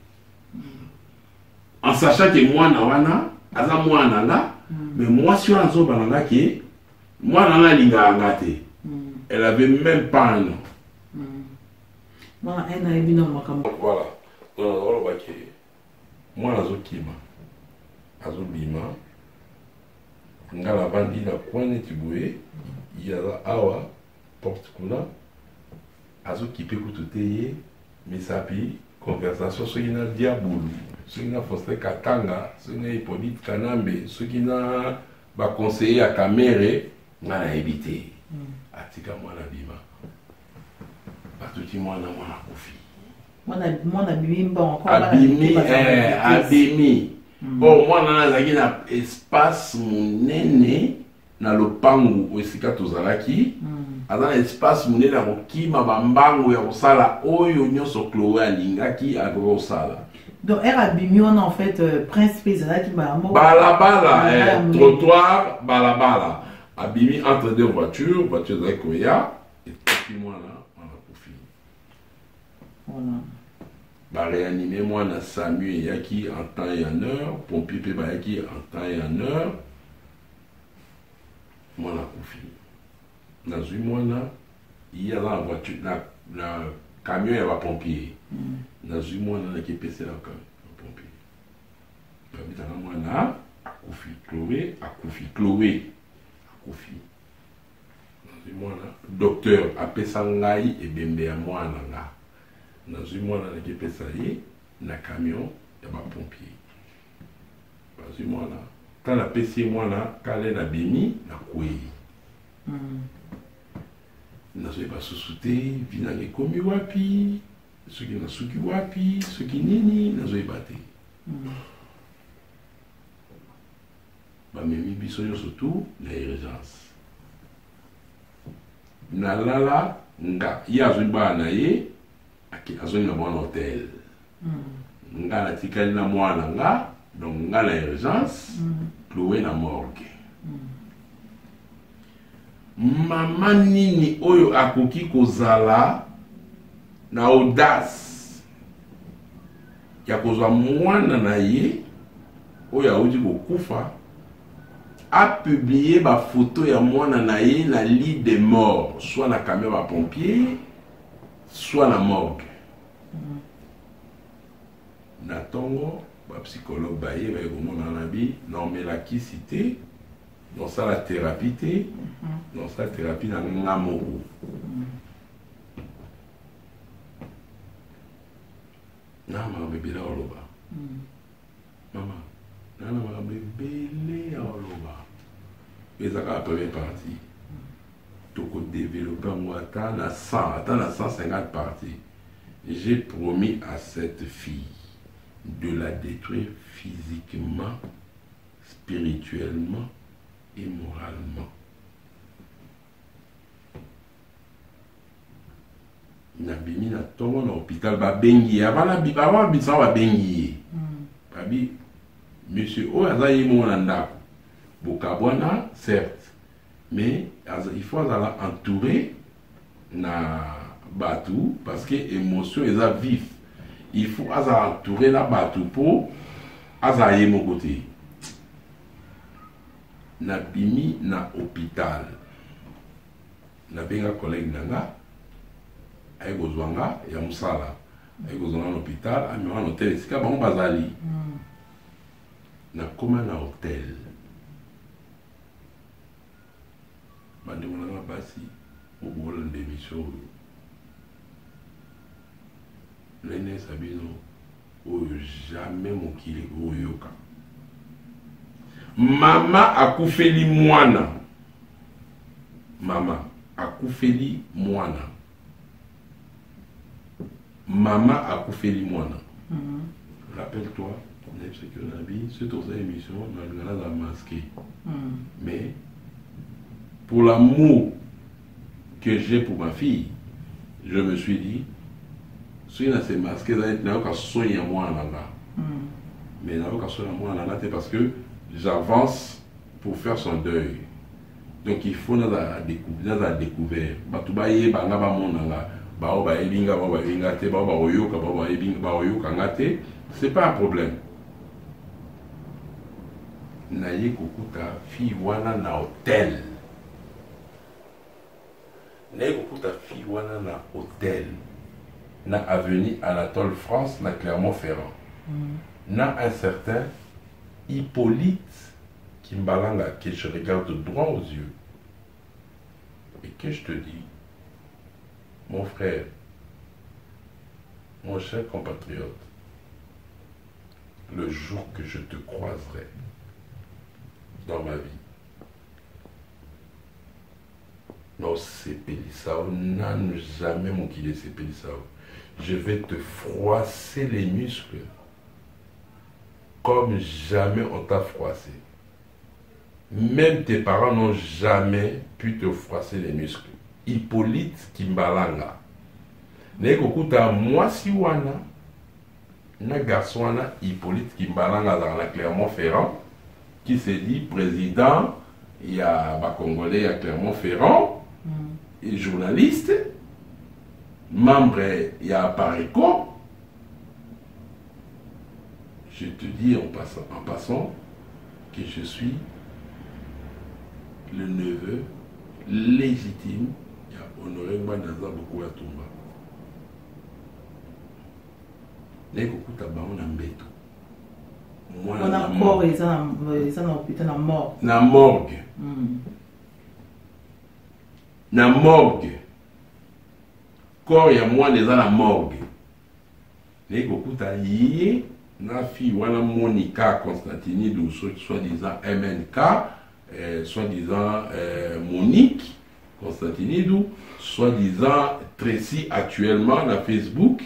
en sachant que moi na wana aza moi na nga mais moi si on zo balanga que moi, elle avait même pas un an.
Voilà.
Moi, Azokima, Azobima, Ngala Bandi, la pointe Tiboué, il y a Awa, porte Kuna, Azokipé Koutoteye, Misapi, conversation sur une Diaboulou, sur une Foster Katanga, sur une Hippolyte Kanambe, sur une conseiller à Kamere. Ngana évité atika mwana bima batuti mwana kofi
mwana bimba
abimi bon mwana nazaki na espace monene na lopangu esika tozalaki aza na espace monene ya kokima bambangu ya kosala oyo nyonso Chloé alingaki akokosala.
Donc, elle a bimi, on a en fait principe qui
balabala trottoir balabala abimi entre deux voitures de Koya et puis moi là on a profité.
Voilà.
Bah réanimer moi na Samuel yaki en temps et en heure, pompier pe yaki en temps et en heure. Moi la profité. Na zui moi là il y a la voiture la camion ya ba pompier. Na zui moi là qui pèse la pompier. Puis dans moi là Chloé Kofi. Docteur apesa ngai ebembe ya mwana nga. Nazwi mwana na kipesa ye na camion ya ba pompier. Nazwi mwana tala pesi mwana kale na bimi na kwei nazoyeba susu te vi nange ekomi wapi soki nasuki wapi soki nini nazoyeba te bamemi biso nyonso tu na urgence nalala nga ye azwi bana na ye azongi na mwana hotel nga natikali na mwana nga donc nga na urgence cloué na morgue mama nini oyo akoki kozala na audace ya kozwa mwana na ye oyo auti kokufa apublie bafoto ya mwana na ye na lit de mort soit na camion bapompier soit na morgue na ntongo bapsychologue baye baye komona na bi naomelakisi te nosala thérapie te nosala thérapie na nga moko na makambo ebele ya oloba mama nana makambo ebele ya oloba ezaka la première partie tokodéveloppe yango ata na 150 parties. J'ai promis à cette fille de la détruire physiquement, spirituellement et moralement. Nabimi na tongo na hôpital babengi avant bisanga babengi babi monsieur o azayi mona ndako bokabwana certes mais il faut azala entouré na batu parce que émotion eza vif il faut azala entouré na batu po azaye mon côté nabimi na hôpital nabenga collègue nanga aye kozwanga ya musala aye kozwanga na hôpital amema na hotel esika bango bazali nakoma na hotel bandeko nanga basi obolanda émission oyo lenesa bino oyo jamais mokili oyoka mama akufeli mwana mama akufeli mwana mama akufeli mwana rappelle-toi c'est dans cette émission on a masqué mais pour l'amour que j'ai pour ma fille je me suis dit si on a ces masqués n'a aucun soin à moi là mais n'a aucun soin à moi là parce que j'avance pour faire son deuil donc il faut nous à découvert batubaye banga ba monanga ba o ba elinga ba elinga te ba ba oyoka ba ebinga ba oyoka ngate c'est pas un problème naye kokuta fille wana na hôtel naye kokuta fille wana na hôtel na avenue Anatole France na Clermont-Ferrand na un certain Hippolyte Kimbalanga que je regarde droit aux yeux et que je te dis mon frère, mon cher compatriote, le jour que je te croiserai dans ma vie, non, c'est Pélissao, n'en jamais mon qu'il c'est Pélissao. Je vais te froisser les muscles comme jamais on t'a froissé. Même tes parents n'ont jamais pu te froisser les muscles. Hippolyte Kimbalanga. Nekokuta mwasi wana na garçon wana Hippolyte Kimbalanga dans la Clermont-Ferrand qui se dit président, il y a ba Congolais à Clermont-Ferrand et journaliste, membre il y a Pareco. Je te dis en passant que je suis le neveu légitime honoré Mbanaza beaucoup à Tumba. Les kokuta bango na mbeto.
On a encore ils ont putain na mort.
Na morgue. Na morgue. Corps ya moi les na morgue. Les kokuta yé na fille wana Monica Constantinidou, soi-disant MNK, soi-disant Monique Constantinidou, soi-disant Tracy actuellement na Facebook,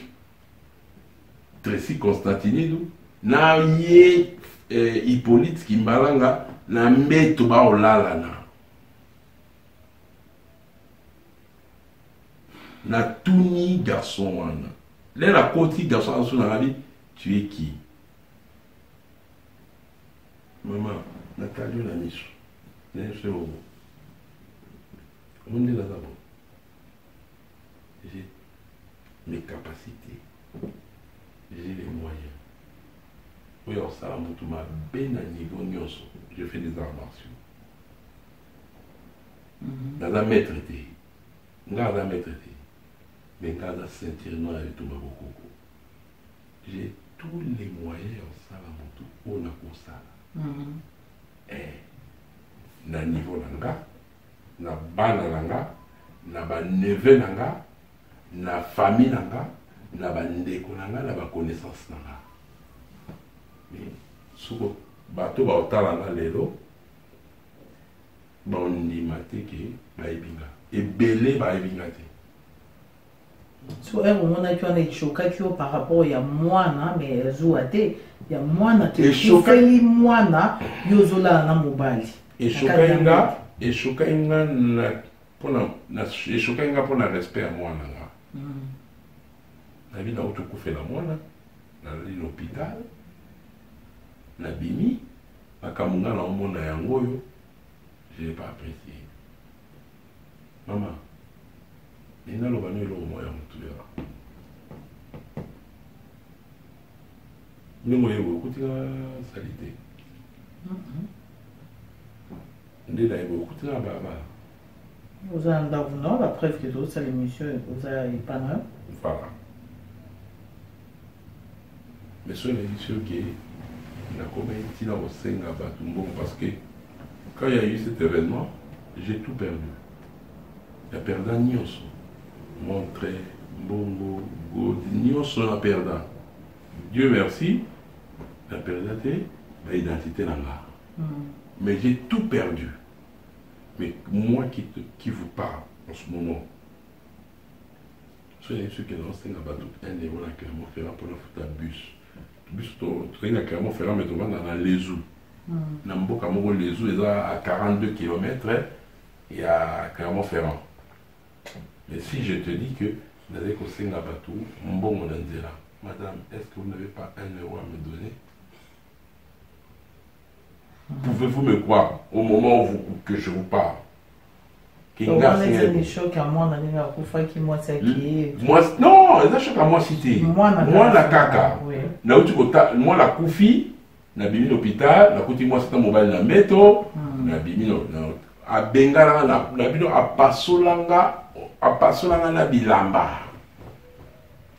Tracy Constantinidou, na ye Hippolyte Kimbalanga, na mbeto ba olala na tuni garçon wana. Là la côté garçon sur la vie, tu es qui? Maman, Nathalie la mission. C'est au on est là d'abord. J'ai mes capacités. J'ai les moyens. Oui, alors ça, je suis bien à niveau nyonso. Je fais des arts martiaux. Dans la maître, dans la maître, mais dans la ceinture noire et tout ma beaucoup. J'ai tous les moyens en salamoto pour na kosala. Na niveau nanga, na bana nanga, na ba neveu nanga, na famille nanga, na ba ndeko nanga, na ba connaissance nanga. Mais soko bato ba otala na lelo ba ondima te ke ba ebinga. Ebele ba ebinga te.
So on a eu choqué par rapport à moi, mais Zouate, il y a moi qui fait moi, Yozola na mobali.
Et choquinga na pour na respect à moi na. La vie na auto fait la moi na l'hôpital na bimi akamunga na omona yango yo, je n'ai pas apprécié. Maman, il n'a pas eu le moyen de tuer. Nous avons eu la salité. Nous avons eu la baba.
Vous avez la preuve que d'autres, c'est l'émission, vous avez pas mal.
Voilà. Mais c'est une émission qui a commis au Senga Batumbo parce que quand il y a eu cet événement, j'ai tout perdu. J'ai perdu Nyonso. Montré, Bongo, God, Nyonso a perdu. Dieu merci, la perdu l'identité là. Mais j'ai tout perdu. Mais moi qui vous parle en ce moment, c'est une qui est dans Senga Batumbo, un niveau là que je vais faire pour la foutre à bus. Bus, tu as clairement fait mais tu vas dans les zoos. Dans Mboka Moro, les zoos, ils sont à 42 km, il y a Clermont Ferrand. Mais si je te dis que vous avez conseillé un bateau, madame, est-ce que vous n'avez pas 1 euro à me donner? Pouvez-vous me croire au moment où que je vous parle?
Non, c'est choc à moi,
non, c'est choc à moi cité. Moi, la caca. Moi, la koufi, na bimi l'hôpital, na kouti moi c'est un mobile na métro, na bimi a Bengala, na bino a pasolanga na bilamba.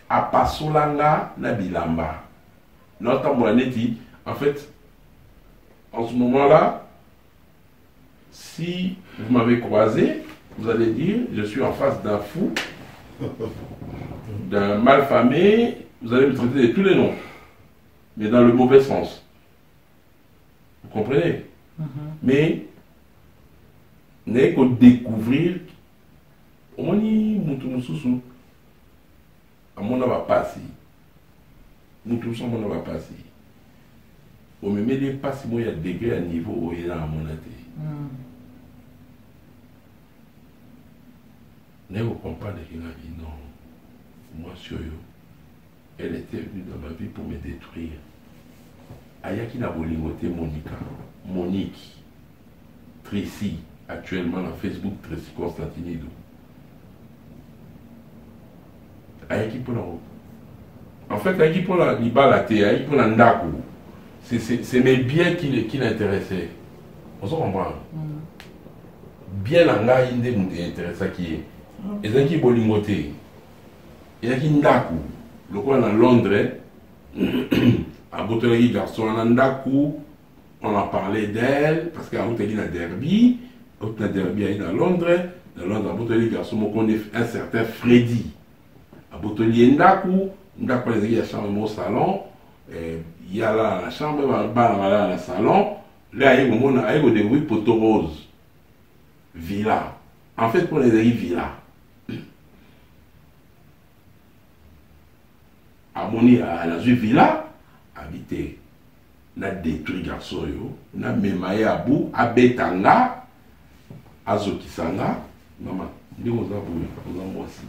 A pasolanga na bilamba. Notre moaneti, en fait, en ce moment-là, si vous m'avez croisé, vous allez dire, je suis en face d'un fou, d'un malfamé, vous allez me traiter de tous les noms, mais dans le mauvais sens. Vous comprenez? Mais, n'est qu'au découvrir, on y moutoumoussou, à mon avis, pas si. Moutoumoussou, à mon avis, pas si. On me met des passes, moi, il y a des degrés à niveau où il y a à mon avis. Ne vous comprenez qu'il a dit non. Moi, sur eux, elle était venue dans ma vie pour me détruire. Ayaki n'a volingoté Monica, Monique, Tracy, actuellement dans Facebook, Tracy Constantinidou. Ayaki pour la route. En fait, Ayaki pour la Libalate, Ayaki pour la Ndaku. C'est mes biens qui l'intéressaient. On se comprend. Bien la nga inde m'intéresse qui est. Et ça qui bolingoté. Et ça qui ndaku. Le coin à Londres, à Botelegi garçon à ndaku, on a parlé d'elle parce qu'à Botelegi na derby, à derby à Londres, à Botelegi garçon on connaît un certain Freddy. À Botelegi ndaku, ndaku les a changé au salon. il y a là la chambre, dans le salon, là il y a des poteaux roses. Villa. En fait, pour les villa. À la villa, habité. On a détruit garçon, on a mémaillé à bout, à Betanga, à Zokisanga. Maman, dis aux aboués, aux amoissis.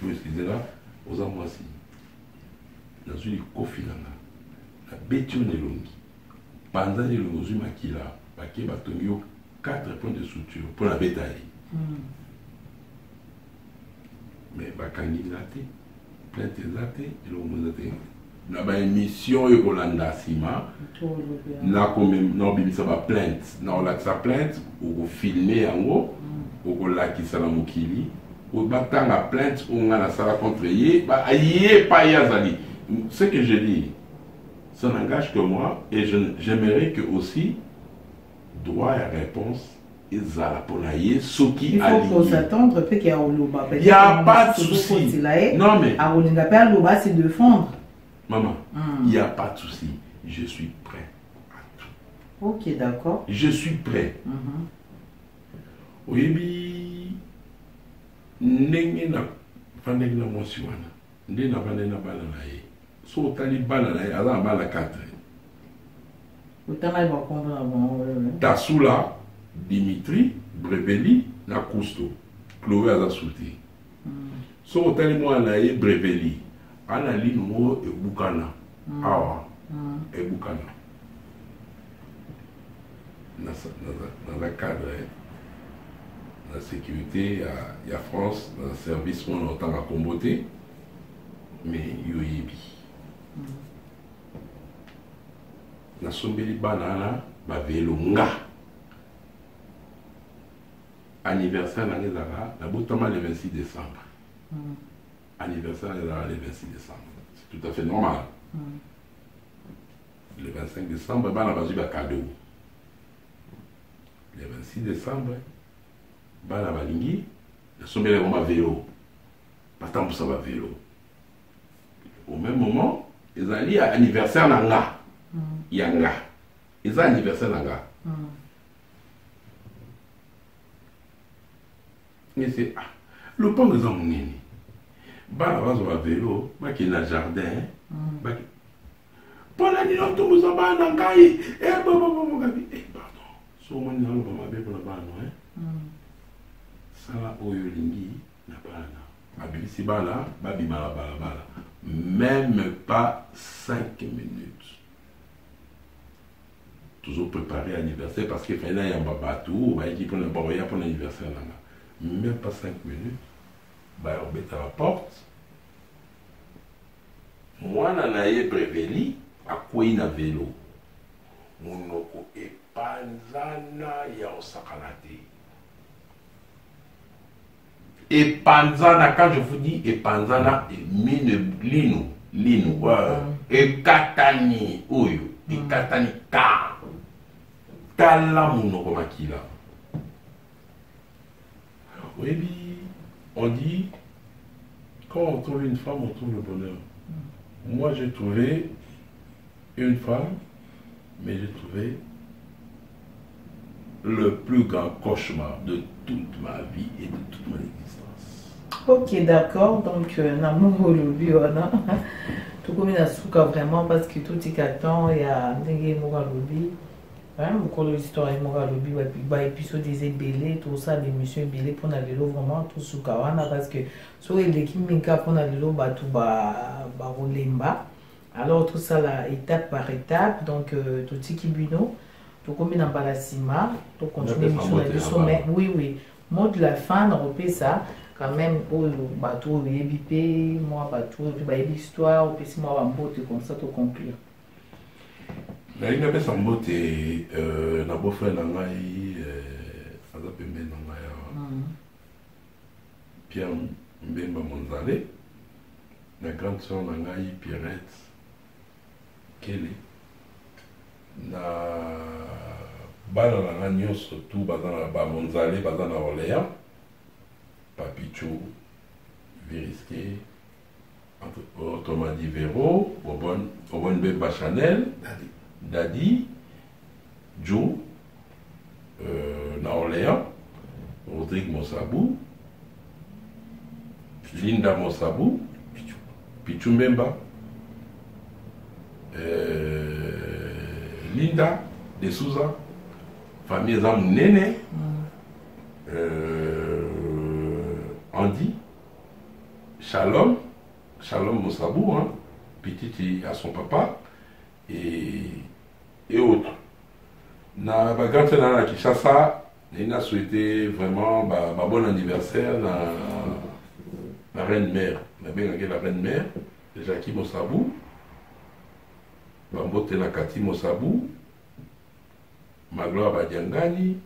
Vous excusez-là, aux amoissis. Dans une coffinanga, la bétion de longi. Pendant les longi makila, paquet batongio, 4 points de suture pour la bétail. Mais bakangi zate, plainte zate, et l'homme zate. Na ba émission et Olanda Sima, na comme na bimisa ba plainte, na olakisa plainte, ou filmer en haut, ou lakisa la mokili, ou batanga plainte, ou on a sala contre yé, ba yé pas yazali. Ce que je dis, ça n'engage que moi, et j'aimerais que aussi droit et réponse. Il faut
s'attendre qu'il y a Oloba.
Il n'y a pas de souci. Non mais.
Oloba, c'est de défendre.
Maman, il n'y a pas de souci. Je suis prêt à tout.
Ok, d'accord.
Je suis prêt. Oui, ndenge na fandeki na mwasi wana nde na bana na bana na ye so otali bana na ye aza na bana 4
otanga ba komba na bon
Tassoula Dimitri Breveli na Cousteau Chloé aza souti so otali mwana na ye Breveli ana lino mo ebukana awa ebukana dans la cadre la sécurité, il y a France, dans le service, on entend à comboter, mais il y a Yebi. Na sombeli banana, ba vélo nga. Anniversaire l'année d'ara, la boutama le 26 décembre. Anniversaire l'année d'ara le 26 décembre. C'est tout à fait normal. Le 25 décembre, ben on a besoin de cadeau. Le 26 décembre, bana balingi sombele vraiment vélo pas pour ça va vélo au même moment ils allaient à anniversaire nanga yanga ils ont anniversaire nanga mais c'est le pont des hommes nini bana va vélo ba qui na jardin ba pour la nuit on tombe ça ba nanga et bon gabi pardon so mon nalo ba mabe pour la bana sala oyo lingi na bana abisi bana babima la balabala même pas 5 minutes toujours préparé anniversaire parce que fallait y a babatou ba équipe pour le boya pour l'anniversaire là même pas 5 minutes ba obeta la porte mwana na ye Breveli akwei na vélo monoko epanzana ya osakalate. Et Panzana, quand je vous dis et Panzana, et mine lino, et Katani, oyo, et Katani, Kala mounoko makila. Oui, on dit, quand on trouve une femme, on trouve le bonheur. Moi, j'ai trouvé une femme, mais j'ai trouvé le plus grand cauchemar de toute ma vie et de toute mon existence.
Ok, d'accord. Donc, Namour Olobi, tout comme il a souka vraiment parce que tout est carton, il y a des Moralobi. Beaucoup d'histoires de Moralobi, et puis sur des ébélés, tout ça, l'émission ébélée pour la vélo, vraiment tout souka. Parce que sur l'équipe Minka pour la vélo, tout rolemba. Alors, tout ça, là, étape par étape. Donc, tout ce qui bino. Donc, comme il a pas la cima, donc continuer l'émission de sommet. Oui. Mot de la fin, on repère ça. Quand même, pour le bateau, il y a bipé, moi, bateau, il y a une histoire, puis si moi, on va comme ça, tout conclure.
Il y a un mot, na beau-frère, Pierre Mbemba Monzale, la grande soeur Nangaï Pierrette Kelly. Na bana na nyonso tout bazana ba Monzale bazana Orléans Papicho Vériské autrement dit Véro, Obon Bemba Chanel, Dadi, Joe, na Orléans, Rodrigue Monsabou, Linda Monsabou, Pichou Mbemba, Linda de Souza, famille Zam Nene, Andy, Shalom Monsabou, hein, petit à son papa, et autres. Na bagante na Kinshasa, il a souhaité vraiment bon anniversaire la reine mère. La reine mère, Jackie Monsabou, Bambote na Kati Monsabou, Magloire Badiangani,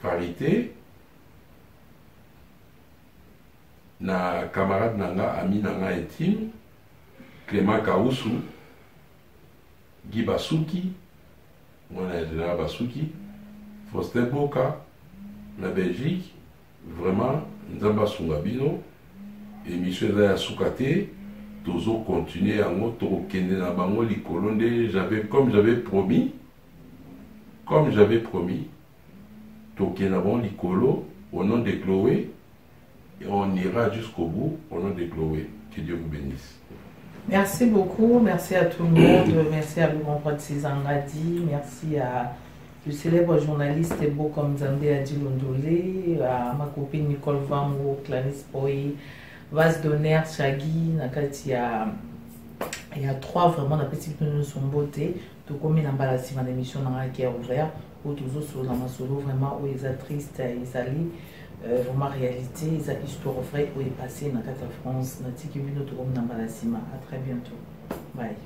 Farité, na camarade nanga, ami nanga intime, Clément Kaoussou, Guy Basuki, moi général Basuki, Faustin Boka, la Belgique, vraiment, Nzamba Sungabino, et Michel Zaya Soukate, toujours continuer à moto kende na bango likolo nde comme j'avais promis, toke na bango likolo au nom de Chloé, et on ira jusqu'au bout au nom de Chloé. Que Dieu vous bénisse.
Merci beaucoup, merci à tout le monde, merci à Louis-François Tsizangadi, merci à le célèbre journaliste Ebo Komzande Adilondolé, à ma copine Nicole Vango, Clarisse Poy, Vaz Donner, Chagui, il y a 3 vraiment, la petite nous sont beauté, tout comme il a si mon émission qui est ouverte, où tous sur la solo vraiment où ils sont tristes, ils allaient vraiment réalité, ils ont histoire vraie où ils passé dans la France, dans le Tikibino, tout comme dans la Sima. À très bientôt. Bye.